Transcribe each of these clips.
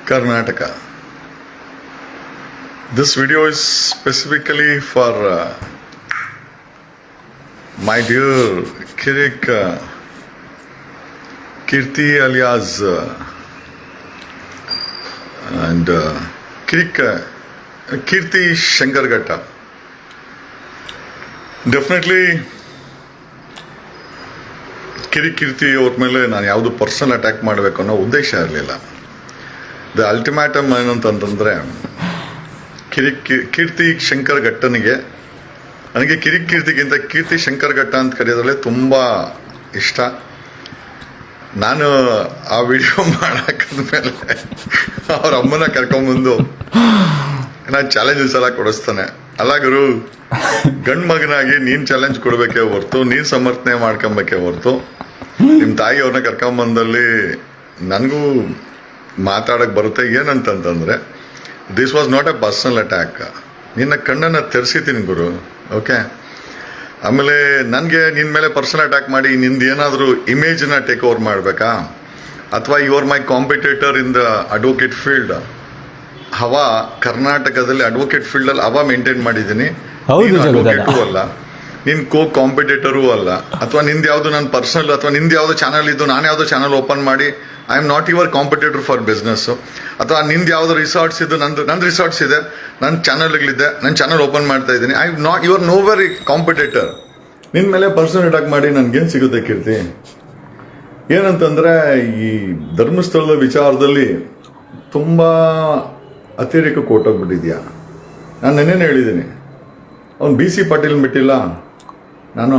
Karnataka. This video is specifically for my dear Kirik Kirti alias and Kirti Shankarghatta. Definitely Kirik Keerthi ಅವ್ರ ಮೇಲೆ ನಾನು ಯಾವುದು personal attack ಮಾಡಬೇಕು ಅನ್ನೋ ಉದ್ದೇಶ ಇರಲಿಲ್ಲ. ದ ಅಲ್ಟಿಮೇಟಮ್ ಏನಂತಂದರೆ ಕೀರ್ತಿ ಶಂಕರಘಟ್ಟನಿಗೆ, ನನಗೆ ಕಿರಿಕೀರ್ತಿಗಿಂತ ಕೀರ್ತಿ ಶಂಕರಘಟ್ಟ ಅಂತ ಕರೆಯೋದ್ರಲ್ಲೇ ತುಂಬ ಇಷ್ಟ. ನಾನು ಆ ವಿಡಿಯೋ ಮಾಡಾಕದ್ಮೇಲೆ ಅವ್ರ ಅಮ್ಮನ ಕರ್ಕೊಂಬಂದು ನಾನು ಚಾಲೆಂಜಸ್ ಎಲ್ಲ ಕೊಡಿಸ್ತಾನೆ. ಅಲ್ಲ ಗುರು, ಗಂಡು ಮಗನಾಗಿ ನೀನು ಚಾಲೆಂಜ್ ಕೊಡಬೇಕೇ ಹೊರ್ತು, ನೀನು ಸಮರ್ಥನೆ ಮಾಡ್ಕೊಬೇಕೇ ಹೊರ್ತು ನಿಮ್ಮ ತಾಯಿ ಅವ್ರನ್ನ ಕರ್ಕೊಂಬಂದಲ್ಲಿ ನನಗೂ ಮಾತಾಡೋಕ್ಕೆ ಬರುತ್ತೆ. ಏನಂತಂತಂದರೆ this was not a personal attack. ನಿನ್ನ ಕಣ್ಣನ್ನು ತೆರೆಸಿತೀನಿ ಗುರು, ಓಕೆ? ಆಮೇಲೆ ನನಗೆ ನಿನ್ನ ಮೇಲೆ ಪರ್ಸನಲ್ ಅಟ್ಯಾಕ್ ಮಾಡಿ ನಿಂದು ಏನಾದರೂ ಇಮೇಜನ್ನ ಟೇಕ್ ಓವರ್ ಮಾಡಬೇಕಾ, ಅಥವಾ you are my competitor in the advocate field. ಹವಾ ಕರ್ನಾಟಕದಲ್ಲಿ ಅಡ್ವೊಕೇಟ್ ಫೀಲ್ಡಲ್ಲಿ ಹವಾ ಮೇಂಟೈನ್ ಮಾಡಿದ್ದೀನಿ. ಅಡ್ವೊಕೇಟೂ ಅಲ್ಲ, ನಿನ್ನ ಕಾಂಪಿಟೇಟರೂ ಅಲ್ಲ, ಅಥವಾ ನಿಂದು ಯಾವುದು ನನ್ನ ಪರ್ಸನಲ್ ಅಥವಾ ನಿಂದು ಯಾವುದೋ ಚಾನಲ್ ಇದ್ದು ನಾನು ಯಾವುದೋ ಚಾನಲ್ ಓಪನ್ ಮಾಡಿ I am not your competitor for business. ಅಥವಾ ನಿಂದು ಯಾವುದೋ ರಿಸಾರ್ಟ್ಸ್ ಇದ್ದು ನನ್ನ ರಿಸಾರ್ಟ್ಸ್ ಇದೆ, ನನ್ನ ಚಾನಲ್ಗಳಿದೆ, ನನ್ನ ಚಾನಲ್ ಓಪನ್ ಮಾಡ್ತಾ ಇದ್ದೀನಿ. I not your no very competitor. ನಿನ್ನ ಮೇಲೆ ಪರ್ಸನಲ್ ಅಟ್ಯಾಕ್ ಮಾಡಿ ನನಗೇನು ಸಿಗುತ್ತೆ ಕೀರ್ತಿ? ಏನಂತಂದರೆ ಈ ಧರ್ಮಸ್ಥಳದ ವಿಚಾರದಲ್ಲಿ ತುಂಬ ಅತಿರೇಕ ಕೊಟ್ಟೋಗ್ಬಿಟ್ಟಿದ್ಯಾ. ನಾನು ನೆನ್ನೆನೇ ಹೇಳಿದ್ದೀನಿ, ಅವ್ನು BC ಪಾಟೀಲ್ ಬಿಟ್ಟಿಲ್ಲ, ನಾನು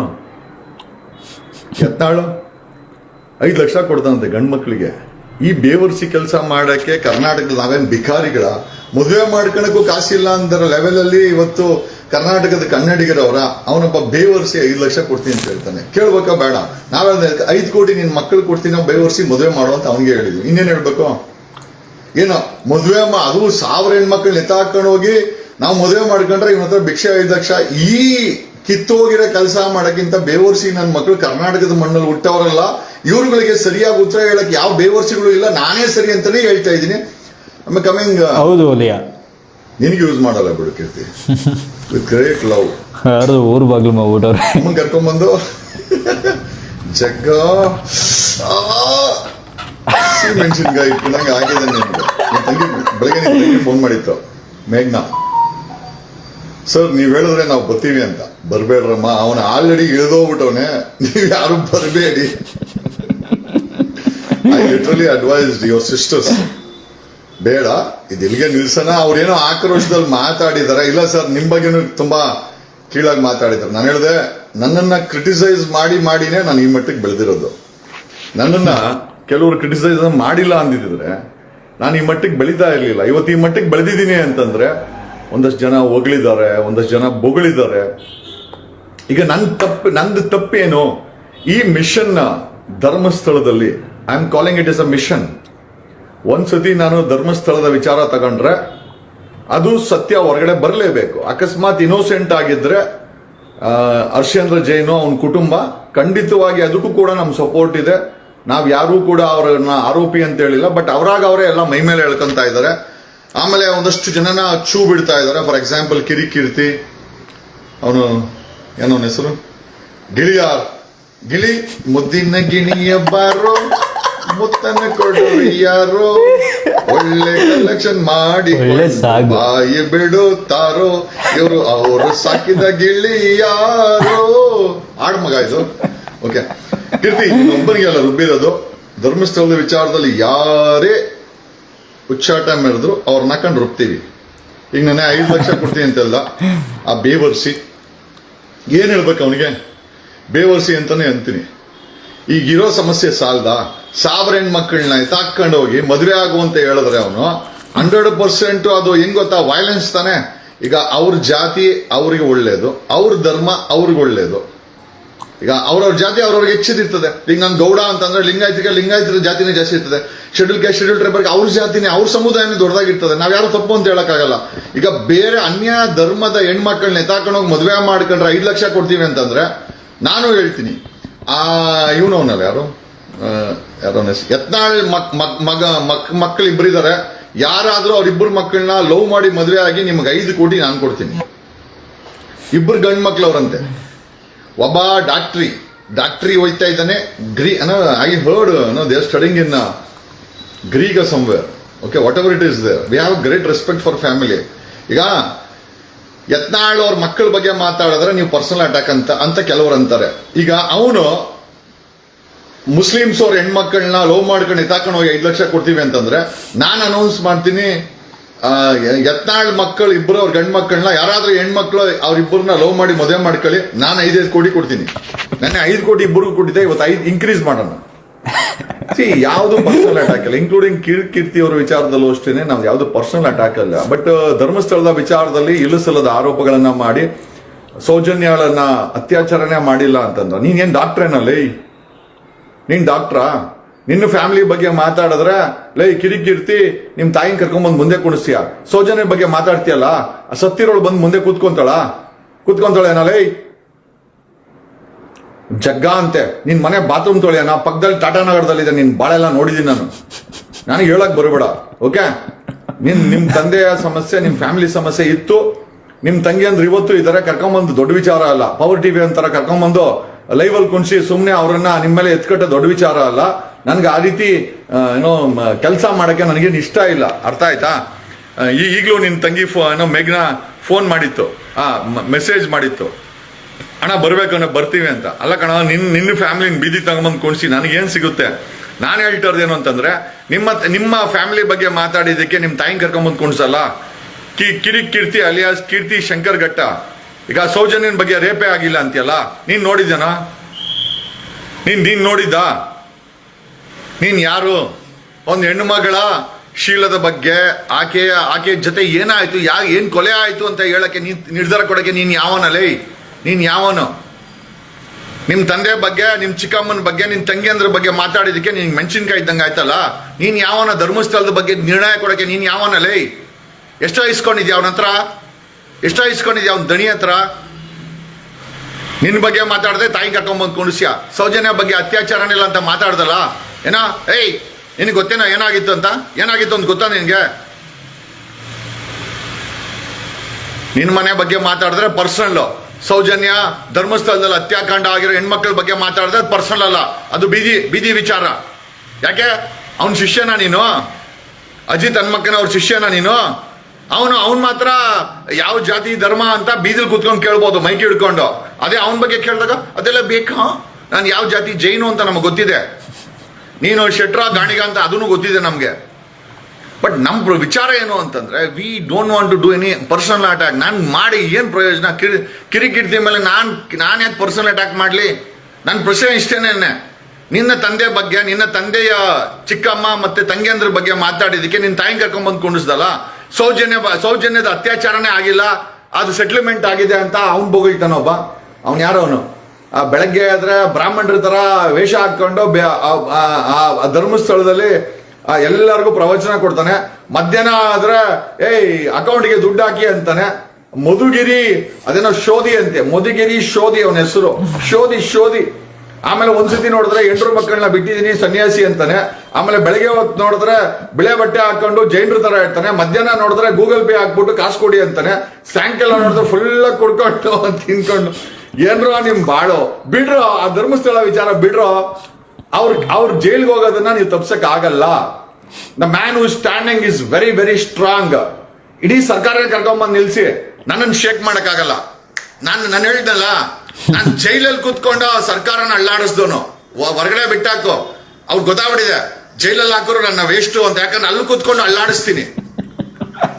ಯತ್ನಾಳು 5 ಲಕ್ಷ ಕೊಡ್ತಾನಂತೆ ಗಂಡು ಮಕ್ಕಳಿಗೆ. ಈ ಬೇವರ್ಸಿ ಕೆಲಸ ಮಾಡೋಕ್ಕೆ ಕರ್ನಾಟಕದ ನಾವೇನು ಭಿಕಾರಿಗಳ? ಮದುವೆ ಮಾಡ್ಕೊಳಕ್ಕೂ ಕಾಸಿಲ್ಲ ಅಂದರ ಲೆವೆಲಲ್ಲಿ ಇವತ್ತು ಕರ್ನಾಟಕದ ಕನ್ನಡಿಗರವರ ಅವನೊಬ್ಬ ಬೇವರ್ಸಿ 5 ಲಕ್ಷ ಕೊಡ್ತೀನಿ ಅಂತ ಹೇಳ್ತಾನೆ. ಕೇಳ್ಬೇಕಾ ಬೇಡ? ನಾವೇ 5 ಕೋಟಿ ನಿನ್ನ ಮಕ್ಕಳು ಕೊಡ್ತೀನಿ, ಬೇವರ್ಸಿ ಮದುವೆ ಮಾಡೋ ಅಂತ ಅವನಿಗೆ ಹೇಳಿದ್ವಿ. ಇನ್ನೇನು ಹೇಳ್ಬೇಕು? ಏನೋ ಮದುವೆ ಅದು 1000 ಹೆಣ್ಮಕ್ಳನ್ನ ಎತ್ತಾಕೊಂಡು ಹೋಗಿ ನಾವು ಮದುವೆ ಮಾಡ್ಕೊಂಡ್ರೆ ಇವನ ಹತ್ರ ಭಿಕ್ಷೆ 5 ಲಕ್ಷ. ಈ ಕಿತ್ತೋಗಿರೋ ಕೆಲಸ ಮಾಡೋಕ್ಕಿಂತ ಬೇವರ್ಸಿ ನನ್ನ ಮಕ್ಕಳು ಕರ್ನಾಟಕದ ಮಣ್ಣಲ್ಲಿ ಹುಟ್ಟವರಲ್ಲ, ಇವ್ರುಗಳಿಗೆ ಸರಿಯಾಗಿ ಉತ್ತರ ಹೇಳಕ್ಕೆ ಯಾವ ಬೇವರ್ಸಿಗಳು ಇಲ್ಲ, ನಾನೇ ಸರಿ ಅಂತಾನೆ ಹೇಳ್ತಾ ಇದ್ದೀನಿ. ಆಮೇಲೆ ಕಮಿಂಗ್, ಹೌದು, ನಿನಗೆ ಯೂಸ್ ಮಾಡಲ್ಲ ಬಿಡು ಕೀರ್ತಿ, ವಿತ್ ಗ್ರೇಟ್ ಲವ್. ಊರು ಬಾಗ್ಲು ಮಾಡ್ಬಿಟ್ಟವ್ರೆ. ಅಮ್ಮನ್ ಕರ್ಕೊಂಡ್ಬಂದು ಜಗ್ಗ ಮೆಣಸಿನ್ಕಾಯಿ ಇಟ್ಕೊಂಡಂಗೆ ಆಗಿದೆ ನಿಮ್ಗೆ. ಬೆಳಗ್ಗೆ ನಿನ್ ತಂಗಿ ಫೋನ್ ಮಾಡಿತ್ತು, ಮೇಘ್ನಾ ಸರ್ ನೀವು ಹೇಳಿದ್ರೆ ನಾವು ಬರ್ತೀವಿ ಅಂತ. ಬರ್ಬೇಡ್ರಮ್ಮ, ಅವನ ಆಲ್ರೆಡಿ ಇಳಿದೋಗ್ಬಿಟ್ಟವನೆ, ನೀವು ಯಾರು ಬರಬೇಡಿ. I literally advised your sisters, ಬೇಡ ಇದು ಇಲ್ಲಿಗೆ ನಿಲ್ಸನ. ಅವ್ರೇನೋ ಆಕ್ರೋಶದಲ್ಲಿ ಮಾತಾಡಿದಾರೆ. ಇಲ್ಲ ಸರ್, ನಿಮ್ಮ ಬಗ್ಗೆನೂ ತುಂಬಾ ಕೀಳಾಗಿ ಮಾತಾಡಿದ್ದಾರೆ. ನಾನು ಹೇಳಿದೆ, ನನ್ನನ್ನ ಕ್ರಿಟಿಸೈಸ್ ಮಾಡಿನೇ ನಾನು ಈ ಮಟ್ಟಿಗೆ ಬೆಳೆದಿರೋದು. ನನ್ನನ್ನ ಕೆಲವರು ಕ್ರಿಟಿಸೈಸ್ ಮಾಡಿಲ್ಲ ಅಂದಿದ್ರೆ ನಾನು ಈ ಮಟ್ಟಿಗೆ ಬೆಳೀತಾ ಇರಲಿಲ್ಲ. ಇವತ್ತು ಈ ಮಟ್ಟಿಗೆ ಬೆಳೆದಿದ್ದೀನಿ ಅಂತಂದ್ರೆ ಒಂದಷ್ಟು ಜನ ಹೊಗಳಿದ್ದಾರೆ, ಒಂದಷ್ಟು ಜನ ಬೊಗಳಿದ್ದಾರೆ. ಈಗ ನಂದು ತಪ್ಪೇನು? ಈ ಮಿಷನ್ ಧರ್ಮಸ್ಥಳದಲ್ಲಿ I am calling it is a mission. ಒಂದ್ಸತಿ ನಾನು ಧರ್ಮಸ್ಥಳದ ವಿಚಾರ ತಗೊಂಡ್ರೆ ಅದು ಸತ್ಯ ಹೊರಗಡೆ ಬರಲೇಬೇಕು. ಅಕಸ್ಮಾತ್ ಇನೋಸೆಂಟ್ ಆಗಿದ್ರೆ ಹರ್ಷೇಂದ್ರ ಜೈನು ಅವನ ಕುಟುಂಬ, ಖಂಡಿತವಾಗಿ ಅದಕ್ಕೂ ಕೂಡ ನಮ್ಮ ಸಪೋರ್ಟ್ ಇದೆ. ನಾವು ಯಾರೂ ಕೂಡ ಅವರನ್ನ ಆರೋಪಿ ಅಂತ ಹೇಳಿಲ್ಲ, ಬಟ್ ಅವರಾಗ ಅವರೇ ಎಲ್ಲ ಮೈ ಮೇಲೆ ಹೇಳ್ಕೊಂತ ಇದ್ದಾರೆ. ಆಮೇಲೆ ಒಂದಷ್ಟು ಜನನ ಚೂ ಬಿಡ್ತಾ ಇದ್ದಾರೆ. ಫಾರ್ ಎಕ್ಸಾಂಪಲ್ ಕಿರಿಕೀರ್ತಿ, ಅವನು ಏನೋ ಹೆಸರು, ಗಿಳಿ ಮುದ್ದಿನ ಗಿಣಿಯ ಬಾರೋ ಮುತ್ತನ ಕೊಡು ಯಾರೋ, ಒಳ್ಳೆ ಕಲೆಕ್ಷನ್ ಮಾಡಿ ಬಾಯಿ ಬಿಡುತ್ತಾರೋ, ಇವರು ಅವರು ಸಾಕಿದ ಗಿಳಿ ಯಾರೋ. ಆಡ್ ಮಗ ಇದು. ಓಕೆ ಕೀರ್ತಿ, ಒಬ್ಬರಿಗೆಲ್ಲ ರುಬ್ಬಿರೋದು. ಧರ್ಮಸ್ಥಳದ ವಿಚಾರದಲ್ಲಿ ಯಾರೇ ಉಚ್ಚಾಟ ಮೆರೆದ್ರು ಅವ್ರನ್ನ ಕಂಡು ರುಬ್ತೀವಿ. ಈಗ ನಾನೇ 5 ಲಕ್ಷ ಕೊಡ್ತೀನಿ ಅಂತೆಲ್ಲ ಆ ಬೇವರ್ಸಿ ಏನ್ ಹೇಳ್ಬೇಕು ಅವನಿಗೆ? ಬೇವರ್ಸಿ ಅಂತಾನೆ ಅಂತೀನಿ. ಈಗಿರೋ ಸಮಸ್ಯೆ ಸಾಲದ 1000 ಹೆಣ್ಮಕ್ಳನ್ನ ಎತ್ತಾಕೊಂಡು ಹೋಗಿ ಮದುವೆ ಆಗುವಂತ ಹೇಳಿದ್ರೆ ಅವನು 100% ಅದು ಹೆಂಗ್ ಗೊತ್ತಾ? ವೈಲೆನ್ಸ್ ತಾನೆ. ಈಗ ಅವ್ರ ಜಾತಿ ಅವ್ರಿಗೆ ಒಳ್ಳೇದು, ಅವ್ರ ಧರ್ಮ ಅವ್ರಿಗೆ ಒಳ್ಳೇದು. ಈಗ ಅವ್ರವ್ರ ಜಾತಿ ಅವ್ರವ್ರಿಗೆ ಹೆಚ್ಚಿರ್ತದೆ. ಈಗ ನಾನು ಗೌಡ ಅಂತಂದ್ರೆ ಲಿಂಗಾಯತರ ಜಾತಿನೇ ಜಾಸ್ತಿ ಇರ್ತದೆ. ಶೆಡ್ಯೂಲ್ ಕ್ಯಾಸ್ಟ್, ಶೆಡ್ಯೂಲ್ ಟ್ರೈಬರ್ಗೆ ಅವ್ರ ಜಾತಿನೇ, ಅವ್ರ ಸಮುದಾಯನೇ ದೊಡ್ಡದಾಗಿರ್ತದೆ. ನಾವ್ ಯಾರು ತಪ್ಪು ಅಂತ ಹೇಳಕ್ಕಾಗಲ್ಲ. ಈಗ ಬೇರೆ ಅನ್ಯ ಧರ್ಮದ ಹೆಣ್ಮಕ್ಳನ್ನ ಎತ್ತಾಕೊಂಡೋಗಿ ಮದುವೆ ಮಾಡ್ಕೊಂಡ್ರೆ 5 ಲಕ್ಷ ಕೊಡ್ತೀವಿ ಅಂತಂದ್ರೆ ನಾನು ಹೇಳ್ತೀನಿ, ಇವನವನಲ್ಲ ಯಾರೋ ಯತ್ನಾಳ್ ಮಕ್ಕಳು ಇಬ್ಬರಿದ್ದಾರೆ, ಯಾರಾದ್ರೂ ಅವ್ರಿಬ್ಬರು ಮಕ್ಕಳನ್ನ ಲವ್ ಮಾಡಿ ಮದುವೆ ಆಗಿ ನಿಮ್ಗೆ 5 ಕೋಟಿ ನಾನು ಕೊಡ್ತೀನಿ. ಇಬ್ಬರು ಗಂಡು ಮಕ್ಳು ಅವ್ರಂತೆ. ಒಬ್ಬ ಡಾಕ್ಟ್ರಿ ಹೋಯ್ತಾ ಇದ್ದಾನೆ. I heard they are studying in Greek somewhere. Okay, whatever it is there, we have great respect for family. ಈಗ ಯತ್ನಾಳ್ ಅವ್ರ ಮಕ್ಕಳ ಬಗ್ಗೆ ಮಾತಾಡಿದ್ರೆ ನೀವು ಪರ್ಸನಲ್ ಅಟ್ಯಾಕ್ ಅಂತ ಕೆಲವರು ಅಂತಾರೆ. ಈಗ ಅವನು ಮುಸ್ಲಿಮ್ಸ್ ಅವ್ರ ಹೆಣ್ಮಕ್ಳನ್ನ ಲವ್ ಮಾಡ್ಕೊಂಡು ಎತ್ತಾಕೊಂಡು ಹೋಗಿ 5 ಲಕ್ಷ ಕೊಡ್ತೀವಿ ಅಂತಂದ್ರೆ ನಾನು ಅನೌನ್ಸ್ ಮಾಡ್ತೀನಿ, ಯತ್ನಾಳ್ ಮಕ್ಕಳು ಇಬ್ಬರು ಅವ್ರ ಗಂಡು ಮಕ್ಕಳನ್ನ ಯಾರಾದ್ರೂ ಹೆಣ್ಮಕ್ಳು ಅವ್ರಿಬ್ಬರನ್ನ ಲವ್ ಮಾಡಿ ಮದುವೆ ಮಾಡ್ಕೊಳ್ಳಿ, ನಾನು 5 ಕೋಟಿ ಕೊಡ್ತೀನಿ. ನೆನ್ನೆ 5 ಕೋಟಿ ಇಬ್ಬರಿಗೂ ಕೊಟ್ಟಿದ್ದೆ, ಇವತ್ತು 5 ಇನ್ಕ್ರೀಸ್ ಮಾಡೋಣ. ಯಾವುದು ಪರ್ಸನಲ್ ಅಟ್ಯಾಕ್ ಅಲ್ಲ, ಇನ್ಕ್ಲೂಡಿಂಗ್ ಕೀರ್ತಿ ಅವರ ವಿಚಾರದಲ್ಲೂ ಅಷ್ಟೇನೆ ನಾವು ಯಾವುದು ಪರ್ಸನಲ್ ಅಟ್ಯಾಕ್ ಅಲ್ಲ. ಬಟ್ ಧರ್ಮಸ್ಥಳದ ವಿಚಾರದಲ್ಲಿ ಇಳಿಸಲದ ಆರೋಪಗಳನ್ನ ಮಾಡಿ ಸೌಜನ್ಯಗಳನ್ನ ಅತ್ಯಾಚಾರನೇ ಮಾಡಿಲ್ಲ ಅಂತಂದ್ರೆ ನೀನೇನ್ ಡಾಕ್ಟ್ರೇನಲ್ಲಿ? ನೀನ್ ಡಾಕ್ಟ್ರಾ? ನಿನ್ನ ಫ್ಯಾಮಿಲಿ ಬಗ್ಗೆ ಮಾತಾಡಿದ್ರೆ ಕಿರಿಕೀರ್ತಿ ನಿಮ್ ತಾಯಿನ ಕರ್ಕೊಂಡ್ಬಂದು ಮುಂದೆ ಕುಣಿಸ್ತೀಯ. ಸೌಜನ್ಯ ಬಗ್ಗೆ ಮಾತಾಡ್ತೀಯಲ್ಲ, ಸತ್ತಿರೋಳು ಬಂದು ಮುಂದೆ ಕೂತ್ಕೊಂತಾಳೇನ ಜಗ್ಗ ಅಂತೆ. ನಿನ್ ಮನೆ ಬಾತ್ರೂಮ್ ತೊಳೆಯನ ಪಕ್ಕದಲ್ಲಿ ಟಾಟಾನಗರದಲ್ಲಿದೆ, ನಿನ್ ಬಾಳೆಲ್ಲ ನೋಡಿದೀನಿ ನಾನು. ನನಗೆ ಹೇಳಕ್ ಬರಬೇಡ. ಓಕೆ, ನಿಮ್ ತಂದೆಯ ಸಮಸ್ಯೆ, ನಿಮ್ ಫ್ಯಾಮಿಲಿ ಸಮಸ್ಯೆ ಇತ್ತು. ನಿಮ್ ತಂಗಿ ಅಂದ್ರೆ ಇವತ್ತು ಇದಾರೆ, ಕರ್ಕೊಂಬಂದು ದೊಡ್ಡ ವಿಚಾರ ಅಲ್ಲ. ಪವರ್ ಟಿವಿ ಅಂತಾರ ಕರ್ಕೊಂಬಂದು ಲೈವಲ್ ಕುಣಿಸಿ ಸುಮ್ನೆ ಅವ್ರನ್ನ ನಿಮ್ಮ ಮೇಲೆ ಎತ್ಕಟ್ಟ ದೊಡ್ಡ ವಿಚಾರ ಅಲ್ಲ. ನನ್ಗೆ ಆ ರೀತಿ ಕೆಲಸ ಮಾಡಕ್ಕೆ ನನಗೇನು ಇಷ್ಟ ಇಲ್ಲ. ಅರ್ಥ ಆಯ್ತಾ? ಈಗಲೂ ನಿನ್ ತಂಗಿ ಮೇಘ್ನ ಫೋನ್ ಮಾಡಿತ್ತು, ಮೆಸೇಜ್ ಮಾಡಿತ್ತು, ಅಣ್ಣ ಬರ್ಬೇಕು ಬರ್ತೀವಿ ಅಂತ. ಅಲ್ಲ ಕಣ, ನಿನ್ನ ಫ್ಯಾಮಿಲಿನ ಬೀದಿ ತಗೊಂಬಂದು ಕುಣಿಸಿ ನನಗೇನು ಸಿಗುತ್ತೆ? ನಾನು ಹೇಳ್ತಾರದೇನು ಅಂತಂದ್ರೆ, ನಿಮ್ಮ ಫ್ಯಾಮಿಲಿ ಬಗ್ಗೆ ಮಾತಾಡಿದ್ದಕ್ಕೆ ನಿಮ್ಮ ತಾಯಿನ ಕರ್ಕೊಂಬಂದು ಕುಣಿಸಲ್ಲ. ಕೀರ್ತಿ ಅಲಿಯಾಸ್ ಕೀರ್ತಿ ಶಂಕರ್ ಘಟ್ಟ. ಈಗ ಸೌಜನ್ಯನ ಬಗ್ಗೆ ರೇಪೇ ಆಗಿಲ್ಲ ಅಂತೀಯಲ್ಲ, ನೀನ್ ನೋಡಿದನ? ನೀನ್ ನೋಡಿದ್ದ? ನೀನ್ ಯಾರು? ಒಂದು ಹೆಣ್ಣು ಮಗಳ ಶೀಲದ ಬಗ್ಗೆ ಆಕೆ ಜೊತೆ ಏನಾಯ್ತು, ಏನ್ ಕೊಲೆ ಆಯ್ತು ಅಂತ ಹೇಳಕ್ಕೆ ನಿರ್ಧಾರ ಕೊಡಕ್ಕೆ ನೀನ್ ಯಾವನಲ್ಲೇ? ನೀನ್ ಯಾವನು? ನಿಮ್ ತಂದೆ ಬಗ್ಗೆ, ನಿಮ್ ಚಿಕ್ಕಮ್ಮನ ಬಗ್ಗೆ, ನಿನ್ ತಂಗಿಯಂದ್ರ ಬಗ್ಗೆ ಮಾತಾಡಿದಕ್ಕೆ ನೀನ್ ಮೆಣಸಿನ್ಕಾಯಿ ಇದ್ದಂಗೆ ಆಯ್ತಲ್ಲ. ನೀನ್ ಯಾವನ? ಧರ್ಮಸ್ಥಳದ ಬಗ್ಗೆ ನಿರ್ಣಯ ಕೊಡಕ್ಕೆ ನೀನ್ ಯಾವನಲ್ಲೇ? ಎಷ್ಟೋ ಇಸ್ಕೊಂಡಿದ್ಯಾ ಅವನ ಹತ್ರ? ಎಷ್ಟೋ ಇಸ್ಕೊಂಡಿದ್ಯಾ ಅವನ ದಣಿ ಹತ್ರ? ನಿನ್ನ ಬಗ್ಗೆ ಮಾತಾಡದೆ ತಾಯಿ ಕರ್ಕೊಂಬಂದು ಕುಣಿಸ್ಯ. ಸೌಜನ್ಯ ಬಗ್ಗೆ ಅತ್ಯಾಚಾರನಿಲ್ಲ ಅಂತ ಮಾತಾಡ್ದಲ್ಲ ಏನಾ? ನಿನಗೆ ಗೊತ್ತೇನೋ ಏನಾಗಿತ್ತು ಅಂತ ಗೊತ್ತಾ ನಿನ್ಗೆ? ನಿನ್ನ ಮನೆ ಬಗ್ಗೆ ಮಾತಾಡಿದ್ರೆ ಪರ್ಸನಲ್. ಸೌಜನ್ಯ ಧರ್ಮಸ್ಥಳದಲ್ಲಿ ಹತ್ಯಾಕಾಂಡ ಆಗಿರೋ ಹೆಣ್ಮಕ್ಳ ಬಗ್ಗೆ ಮಾತಾಡಿದ್ರೆ ಅದು ಪರ್ಸನಲ್ ಅಲ್ಲ, ಅದು ಬೀದಿ ವಿಚಾರ. ಯಾಕೆ? ಅವನ ಶಿಷ್ಯನ ನೀನು? ಅಜಿತ್ ಹನ್ಮಕ್ಕನ ಅವ್ರ ಶಿಷ್ಯನ ನೀನು? ಅವನು ಮಾತ್ರ ಯಾವ ಜಾತಿ ಧರ್ಮ ಅಂತ ಬೀದಿಲ್ ಕೂತ್ಕೊಂಡು ಕೇಳ್ಬೋದು ಮೈಕ್ ಹಿಡ್ಕೊಂಡು. ಅದೇ ಅವನ ಬಗ್ಗೆ ಕೇಳಿದಾಗ ಅದೆಲ್ಲ ಬೇಕಾ? ನಾನು ಯಾವ ಜಾತಿ ಜೈನು ಅಂತ ನಮಗೆ ಗೊತ್ತಿದೆ, ನೀನು ಶೆಟ್ರ ಗಾಣಿಗ ಅಂತ ಅದನ್ನು ಗೊತ್ತಿದೆ ನಮಗೆ. ಬಟ್ ನಮ್ಮ ವಿಚಾರ ಏನು ಅಂತಂದ್ರೆ, we don't want to do any personal attack. ನಾನು ಮಾಡಿ ಏನು ಪ್ರಯೋಜನ? ಕಿರಿಕಿರ್ತಿ ಮೇಲೆ ನಾನು ಯಾಕೆ ಪರ್ಸನಲ್ ಅಟ್ಯಾಕ್ ಮಾಡಲಿ? ನನ್ನ ಪ್ರಶ್ನೆ ಇಷ್ಟೇನೆ. ನಿನ್ನ ತಂದೆ ಬಗ್ಗೆ, ನಿನ್ನ ತಂದೆಯ ಚಿಕ್ಕಮ್ಮ ಮತ್ತೆ ತಂಗಿಯಂದ್ರ ಬಗ್ಗೆ ಮಾತಾಡಿದಕ್ಕೆ ನಿನ್ನ ತಾಯಿನ ಕರ್ಕೊಂಡ್ಬಂದು ಕುಣಿಸ್ದಲ್ಲ. ಸೌಜನ್ಯದ ಅತ್ಯಾಚಾರನೇ ಆಗಿಲ್ಲ, ಅದು ಸೆಟ್ಲ್ಮೆಂಟ್ ಆಗಿದೆ ಅಂತ ಅವ್ನು ಬೋಗಿಳ್ತಾನೊಬ್ಬ. ಅವ್ನು ಯಾರೋ ಅವನು ಬೆಳಗ್ಗೆ ಆದ್ರೆ ಬ್ರಾಹ್ಮಣರ ತರ ವೇಷ ಹಾಕೊಂಡು ಧರ್ಮಸ್ಥಳದಲ್ಲಿ ಎಲ್ಲರಿಗೂ ಪ್ರವಚನ ಕೊಡ್ತಾನೆ. ಮಧ್ಯಾಹ್ನ ಆದ್ರೆ ಅಕೌಂಟ್ಗೆ ದುಡ್ಡು ಹಾಕಿ ಅಂತಾನೆ. ಮಧುಗಿರಿ ಅದೇನೋ ಶೋಧಿ ಅಂತೆ, ಮಧುಗಿರಿ ಶೋಧಿ ಅವನ ಹೆಸರು, ಶೋಧಿ. ಆಮೇಲೆ ಒಂದ್ಸತಿ ನೋಡಿದ್ರೆ 8 ಮಕ್ಕಳನ್ನ ಬಿಟ್ಟಿದೀನಿ ಸನ್ಯಾಸಿ ಅಂತಾನೆ. ಆಮೇಲೆ ಬೆಳಗ್ಗೆ ಹೊತ್ತು ನೋಡಿದ್ರೆ ಬಿಳೆ ಬಟ್ಟೆ ಹಾಕೊಂಡು ಜೈನರ ತರ ಇರ್ತಾನೆ. ಮಧ್ಯಾಹ್ನ ನೋಡಿದ್ರೆ ಗೂಗಲ್ ಪೇ ಹಾಕ್ಬಿಟ್ಟು ಕಾಸು ಕೊಡಿ ಅಂತಾನೆ. ಸಾಯಂಕಾಲ ನೋಡಿದ್ರೆ ಫುಲ್ ಕುಡ್ಕೊಂಡು ತಿನ್ಕೊಂಡು. ಏನ್ರೋ ನಿಮ್ ಬಾಳು ಬಿಡ್ರೋ, ಆ ಧರ್ಮಸ್ಥಳ ವಿಚಾರ ಬಿಡ್ರೋ. ಅವ್ರ ಜೈಲ್ಗೆ ಹೋಗೋದನ್ನ ನೀವು ತಪ್ಸಕ್ ಆಗಲ್ಲ. The man who standing is very very strong. ಇಡೀ ಸರ್ಕಾರ ಕರ್ಕೊಂಡ್ಬಂದು ನಿಲ್ಸಿ ನನ್ನನ್ನು ಶೇಕ್ ಮಾಡಕ್ಕಾಗಲ್ಲ. ನಾನು ಹೇಳಿದ್ನಲ್ಲ, ನಾನು ಜೈಲಲ್ಲಿ ಕೂತ್ಕೊಂಡು ಸರ್ಕಾರನ ಅಳ್ಳಾಡಿಸ್ದೋನು. ಹೊರಗಡೆ ಬಿಟ್ಟಾಕು, ಅವ್ರು ಗೊತ್ತಾಗ್ಬಿಟ್ಟಿದೆ ಜೈಲಲ್ಲಿ ಹಾಕೋರು ನನ್ನ ವೇಸ್ಟು ಅಂತ. ಯಾಕಂದ್ರೆ ಅಲ್ಲಿ ಕೂತ್ಕೊಂಡು ಅಳ್ಳಾಡಿಸ್ತೀನಿ.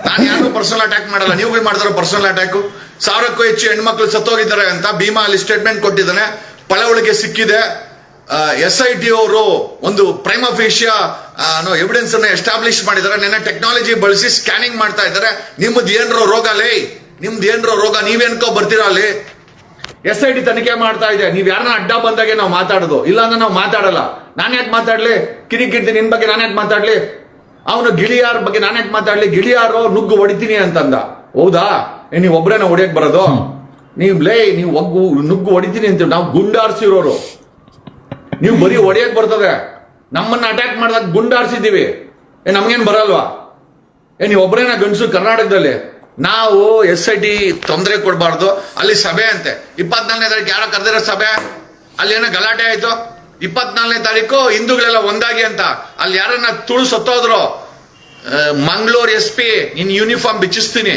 ನಾನು ಯಾರು ಪರ್ಸನಲ್ ಅಟ್ಯಾಕ್ ಮಾಡಲ್ಲ. ನೀವುಗಳು ಮಾಡ್ತಾರೋ ಪರ್ಸನಲ್ ಅಟ್ಯಾಕು. 1000ಕ್ಕೂ ಹೆಚ್ಚು ಹೆಣ್ಮಕ್ಳು ಸತ್ತೋಗಿದ್ದಾರೆ ಅಂತ ಭೀಮಾ ಅಲ್ಲಿ ಸ್ಟೇಟ್ಮೆಂಟ್ ಕೊಟ್ಟಿದ್ದಾನೆ. ಪಳವಳಿಕೆ ಸಿಕ್ಕಿದೆ. SIT ಅವರು ಒಂದು ಪ್ರೈಮ್ ಆಫೀಷಿಯಾ ಎವಿಡೆನ್ಸ್ ಅನ್ನ ಎಸ್ಟಾಬ್ಲಿಷ್ ಮಾಡಿದ್ದಾರೆ. ನೆನ್ನೆ ಟೆಕ್ನಾಲಜಿ ಬಳಸಿ ಸ್ಕ್ಯಾನಿಂಗ್ ಮಾಡ್ತಾ ಇದ್ದಾರೆ. ನಿಮ್ದು ಏನ್ರೋ ರೋಗ ನೀವೇನ್ಕೋ ಬರ್ತೀರಾ ಅಲ್ಲಿ? SIT ತನಿಖೆ ಮಾಡ್ತಾ ಇದೆ. ನೀವ್ ಯಾರನ್ನ ಅಡ್ಡ ಬಂದಾಗೆ ನಾವು ಮಾತಾಡೋದು, ಇಲ್ಲ ಅಂದ್ರೆ ನಾವು ಮಾತಾಡಲ್ಲ. ನಾನು ಯಾಕೆ ಮಾತಾಡ್ಲಿ? ಕಿರಿಕಿರ್ತಿ ನಿನ್ ಬಗ್ಗೆ ನಾನು ಯಾಕೆ ಮಾತಾಡ್ಲಿ? ಅವನು ಗಿಳಿಯಾರ್ ಬಗ್ಗೆ ನಾನು ಯಾಕೆ ಮಾತಾಡ್ಲಿ? ಗಿಳಿಯಾರು ನುಗ್ಗು ಹೊಡಿತೀನಿ ಅಂತಂದ. ಹೌದಾ? ನೀವ್ ಒಬ್ರೇನ ಹೊಡಿಯಕ್ ಬರೋದು? ನೀವು ನುಗ್ಗು ಹೊಡಿತೀನಿ ಅಂತೀವಿ. ನಾವು ಗುಂಡಾರ್ಸಿರೋರು, ನೀವು ಬರೀ ಹೊಡಿಯಕ್ ಬರ್ತದೆ. ನಮ್ಮನ್ನ ಅಟ್ಯಾಕ್ ಮಾಡಿದಾಗ ಗುಂಡಾರ್ಸಿದ್ದೀವಿ. ನಮ್ಗೇನ್ ಬರಲ್ವಾ? ನೀವು ಒಬ್ಬರೇನ ಗಂಡಸು ಕರ್ನಾಟಕದಲ್ಲಿ? ನಾವು SIT ತೊಂದರೆ ಕೊಡಬಾರ್ದು. ಅಲ್ಲಿ ಸಭೆ ಅಂತೆ 24ನೇ ತಾರೀಕು ಯಾರೋ ಕರೆದಿರೋ ಸಭೆ, ಅಲ್ಲಿ ಏನೋ ಗಲಾಟೆ ಆಯ್ತು. 24ನೇ ತಾರೀಕು ಹಿಂದೂಗಳೆಲ್ಲ ಒಂದಾಗಿ ಅಂತ, ಅಲ್ಲಿ ಯಾರನ್ನ ತುಳು ಸತ್ತೋದ್ರು. ಮಂಗಳೂರು SP ಇನ್ ಯೂನಿಫಾರ್ಮ್ ಬಿಚ್ಚಿಸ್ತೀನಿ.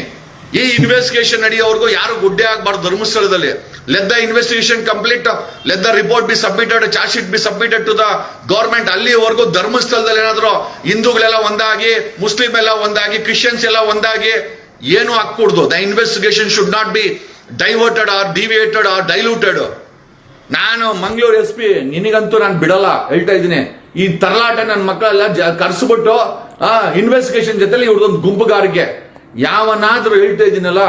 ಈ ಇನ್ವೆಸ್ಟಿಗೇಷನ್ ನಡೆಯೋವರೆಗೂ ಯಾರು ಗುಡ್ಡೆ ಆಗಬಾರ್ದು ಧರ್ಮಸ್ಥಳದಲ್ಲಿ. Let the investigation complete, let the report be submitted, charge sheet be submitted to the government. ಅಲ್ಲಿವರೆಗೂ ಧರ್ಮಸ್ಥಳದಲ್ಲಿ ಏನಾದ್ರು ಹಿಂದೂಗಳೆಲ್ಲ ಒಂದಾಗಿ, ಮುಸ್ಲಿಂ ಎಲ್ಲ ಒಂದಾಗಿ, ಕ್ರಿಶ್ಚಿಯನ್ಸ್ ಎಲ್ಲ ಒಂದಾಗಿ ಏನು ಹಾಕೂಡ್ದು. The investigation should not be diverted or deviated or diluted. ನಾನು ಮಂಗಳೂರು SP ನಿನಗಂತೂ ನಾನು ಬಿಡಲ್ಲ, ಹೇಳ್ತಾ ಇದ್ದೀನಿ. ಈ ತರಲಾಟ ನನ್ನ ಮಕ್ಕಳೆಲ್ಲ ಕರ್ಸ್ಬಿಟ್ಟು ಇನ್ವೆಸ್ಟಿಗೇಷನ್ ಜೊತೆಲಿ ಇವ್ರದೊಂದು ಗುಂಪುಗಾರಿಕೆ. ಯಾವನಾದ್ರೂ ಹೇಳ್ತಾ ಇದ್ದೀನಲ್ಲ,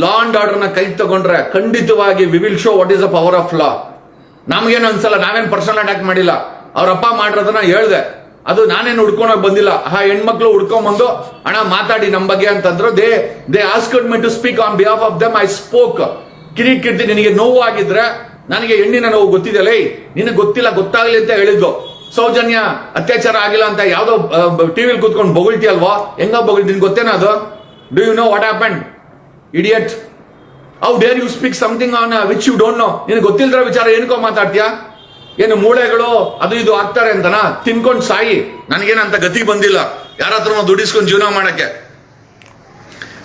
ಲಾ ಅಂಡ್ ಆರ್ಡರ್ ನ ಕೈ ತಗೊಂಡ್ರೆ ಖಂಡಿತವಾಗಿ we will show what is the power of law. ನಮ್ಗೇನು ಅನ್ಸಲ್ಲ, ನಾವೇನ್ ಪರ್ಸನಲ್ ಅಟ್ಯಾಕ್ ಮಾಡಿಲ್ಲ. ಅವ್ರಪ್ಪ ಮಾಡಿರೋದನ್ನ ಹೇಳ್ದೆ, ಅದು ನಾನೇನು ಹುಡ್ಕೊಂಡೋಗಿ ಬಂದಿಲ್ಲ. ಹೆಣ್ಮಕ್ಳು ಹುಡ್ಕೊಂಡ್ಬಂದು ಅಣ್ಣ ಮಾತಾಡಿ ನಮ್ಮ ಬಗ್ಗೆ ಅಂತಂದ್ರು. They asked me to speak on behalf of them. I spoke. ಕಿರಿಕಿರ್ತಿ ನಿನಗೆ ನೋವು ಆಗಿದ್ರೆ, ನನಗೆ ಹೆಣ್ಣಿನ ನೋವು ಗೊತ್ತಿದೆಯಲ್ಲ, ನಿನಗೆ ಗೊತ್ತಿಲ್ಲ, ಗೊತ್ತಾಗ್ಲಿ ಅಂತ ಹೇಳಿದ್ದು. ಸೌಜನ್ಯ ಅತ್ಯಾಚಾರ ಆಗಿಲ್ಲ ಅಂತ ಯಾವ್ದೋ ಟಿವಿಲಿ ಕೂತ್ಕೊಂಡು ಬೊಗಳ್ತಿಯಲ್ವಾ? ಹೆಂಗ ಬೊಗಳ್ತೀನಿ ಗೊತ್ತೇನ ಅದು? Do you know what happen idiot? How dare you speak something on which you don't know? ನಿನಗೆ ಗೊತ್ತಿಲ್ದ್ರ ವಿಚಾರ ಏನಕ್ಕೋ ಮಾತಾಡ್ತೀಯಾ? ಏನು ಮೂಳೆಗಳು ಅದು ಇದು ಆಗ್ತಾರೆ ಅಂತನಾ? ತಿನ್ಕೊಂಡು ಸಾಯಿ. ನನಗೇನಂತ ಗತಿ ಬಂದಿಲ್ಲ ಯಾರ ಹತ್ರ ದುಡಿಸ್ಕೊಂಡು ಜೀವನ ಮಾಡಕ್ಕೆ.